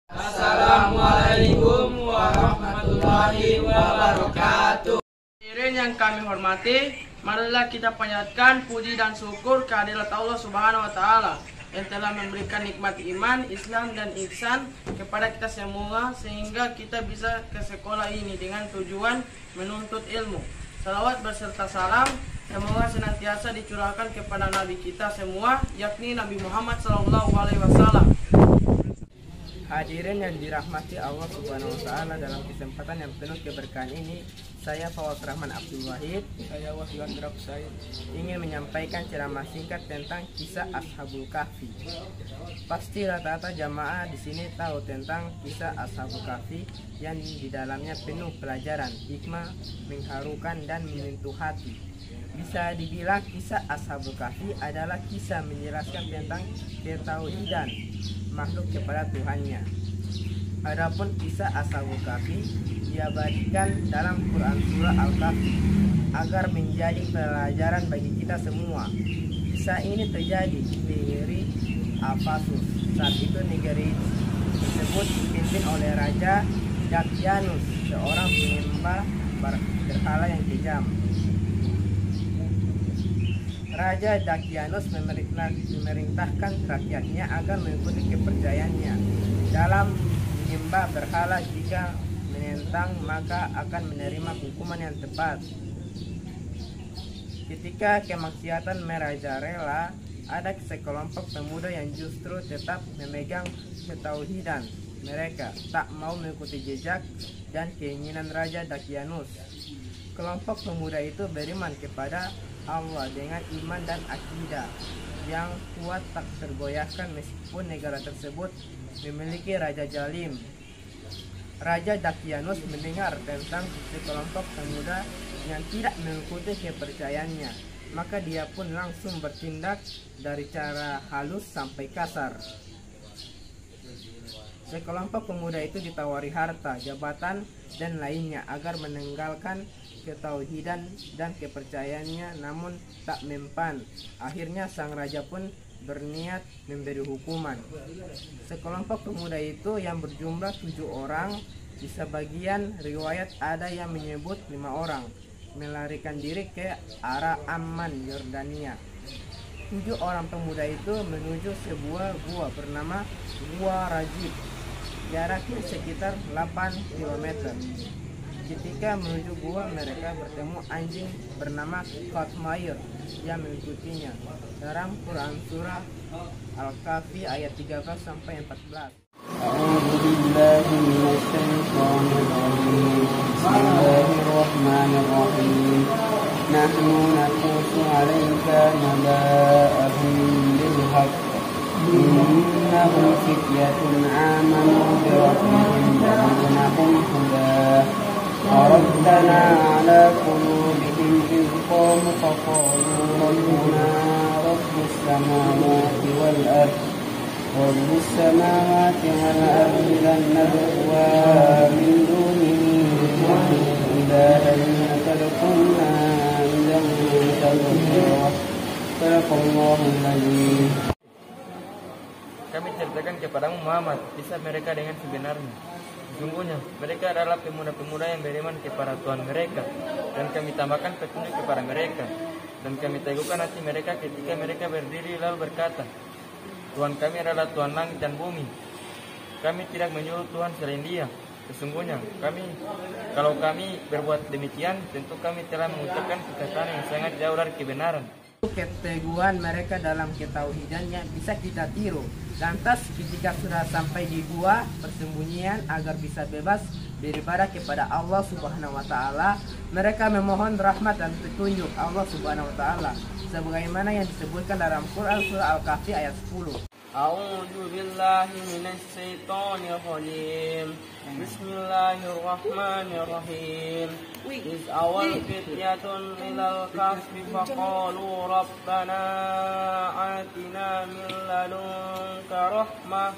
Assalamualaikum warahmatullahi wabarakatuh. Hadirin yang kami hormati, marilah kita panjatkan puji dan syukur kehadirat Allah Subhanahu wa taala yang telah memberikan nikmat iman, Islam dan ihsan kepada kita semua sehingga kita bisa ke sekolah ini dengan tujuan menuntut ilmu. Salawat beserta salam semoga senantiasa dicurahkan kepada Nabi kita semua, yakni Nabi Muhammad SAW. Hadirin yang dirahmati Allah Subhanahu wa taala, dalam kesempatan yang penuh keberkahan ini, saya Fawaz Rahman Abdul Wahid, saya Wahyu Andrab Said, ingin menyampaikan ceramah singkat tentang kisah Ashabul Kahfi. Pasti rata-rata jamaah di sini tahu tentang kisah Ashabul Kahfi yang di dalamnya penuh pelajaran, hikmah, mengharukan dan menyentuh hati. Bisa dibilang kisah Ashabul Kahfi adalah kisah menjelaskan tentang ketauhidan makhluk kepada Tuhannya. Adapun kisah Ashabul Kahfi diabadikan dalam Quran surah Al-Kahfi agar menjadi pelajaran bagi kita semua. Kisah ini terjadi di negeri Afasus. Saat itu negeri tersebut dipimpin oleh Raja Dakyanus, seorang penyembah berhala yang kejam. Raja Dakyanus memerintahkan rakyatnya agar mengikuti kepercayaannya dalam menyembah berhala. Jika menentang maka akan menerima hukuman yang tepat. Ketika kemaksiatan merajalela, ada sekelompok pemuda yang justru tetap memegang ketauhidan. Mereka tak mau mengikuti jejak dan keinginan Raja Dakyanus. Kelompok pemuda itu beriman kepada Allah dengan iman dan akidah yang kuat tak tergoyahkan meskipun negara tersebut memiliki raja zalim. Raja Dakyanus mendengar tentang sekelompok pemuda yang tidak mengikuti kepercayaannya, maka dia pun langsung bertindak dari cara halus sampai kasar. Sekelompok pemuda itu ditawari harta, jabatan, dan lainnya agar meninggalkan ketauhidan dan kepercayaannya, namun tak mempan. Akhirnya sang raja pun berniat memberi hukuman. Sekelompok pemuda itu yang berjumlah 7 orang, di sebagian riwayat ada yang menyebut 5 orang, melarikan diri ke arah Amman, Yordania. 7 orang pemuda itu menuju sebuah gua bernama Gua Rajib, jaraknya sekitar 8 km. Ketika menuju gua, mereka bertemu anjing bernama Qatmair yang mengikutinya. Dalam Quran surah Al-Kahfi ayat 13 sampai 14. Bismillahirrahmanirrahim. Nahnu naqussu 'alaika naba'ahum bil haqq. Innahum fityatun amanu bi rabbihim wa zidnahum huda. ربنا على قلوبهم إذ قاموا فقالوا ربنا رب السماوات والأرض لن ندعو من دونه إلها لقد قلنا إذا شططا صدق الله العظيم. Kami ceritakan kepadamu Muhammad kisah mereka dengan sebenarnya. Sesungguhnya mereka adalah pemuda-pemuda yang beriman kepada Tuhan mereka, dan kami tambahkan petunjuk kepada mereka, dan kami teguhkan hati mereka ketika mereka berdiri lalu berkata, Tuhan kami adalah Tuhan langit dan bumi. Kami tidak menyuruh Tuhan selain Dia. Sesungguhnya kalau kami berbuat demikian, tentu kami telah mengucapkan perkataan yang sangat jauh dari kebenaran. Keteguhan mereka dalam ketauhidannya bisa kita tiru. Lantas ketika sudah sampai di gua persembunyian agar bisa bebas beribadah kepada Allah Subhanahu wa taala, mereka memohon rahmat dan petunjuk Allah Subhanahu wa taala sebagaimana yang disebutkan dalam Quran surah Al-Kahfi ayat 10. A'udzu billahi minasy syaithanir rajim. Bismillahirrahmanirrahim. Iz awal fityatun ilal kahfi faqalu rabbana atina min ladunka rahmah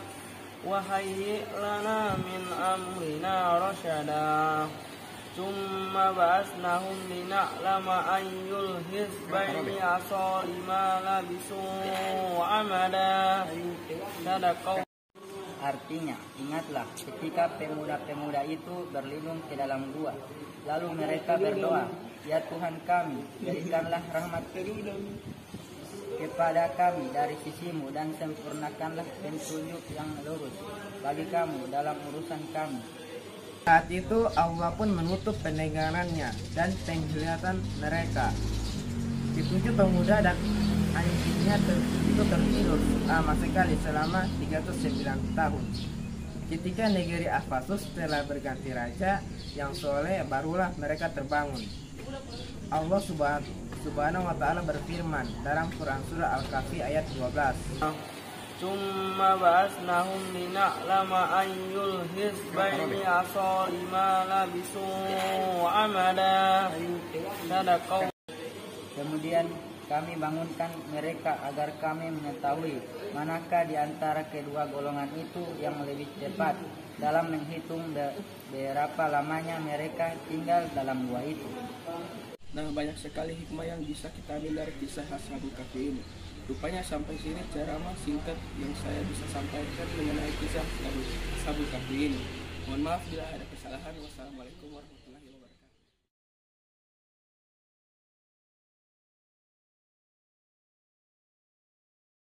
wa hayyi' lana min amrina rasyada. ثم بعثناهم لنعلم أي الحزبين أحصى لما لبثوا أمدا. Artinya, ingatlah ketika pemuda-pemuda itu berlindung ke dalam gua. Lalu mereka berdoa, "Ya Tuhan kami, berikanlah rahmat kepada kami dari sisimu dan sempurnakanlah petunjuk yang lurus bagi kamu dalam urusan kami." Saat itu Allah pun menutup pendengarannya dan penglihatan mereka. Ketujuh pemuda dan anjingnya itu tertidur lama sekali selama 309 tahun. Ketika negeri Afasus telah berganti raja yang soleh, barulah mereka terbangun. Allah subhanahu wa ta'ala berfirman dalam Quran surah Al-Kahfi ayat 12. Summa ba'asnahum lina'lama ayyul hizbaini ahsa lima labisu amada. Sadaqallahu. Kemudian kami bangunkan mereka agar kami mengetahui manakah di antara kedua golongan itu yang lebih cepat dalam menghitung berapa lamanya mereka tinggal dalam gua itu. Nah, banyak sekali hikmah yang bisa kita ambil dari kisah Ashabul Kahfi ini. Rupanya sampai sini ceramah singkat yang saya bisa sampaikan mengenai kisah Ashabul Kahfi ini. Mohon maaf bila ada kesalahan. Wassalamualaikum warahmatullahi wabarakatuh.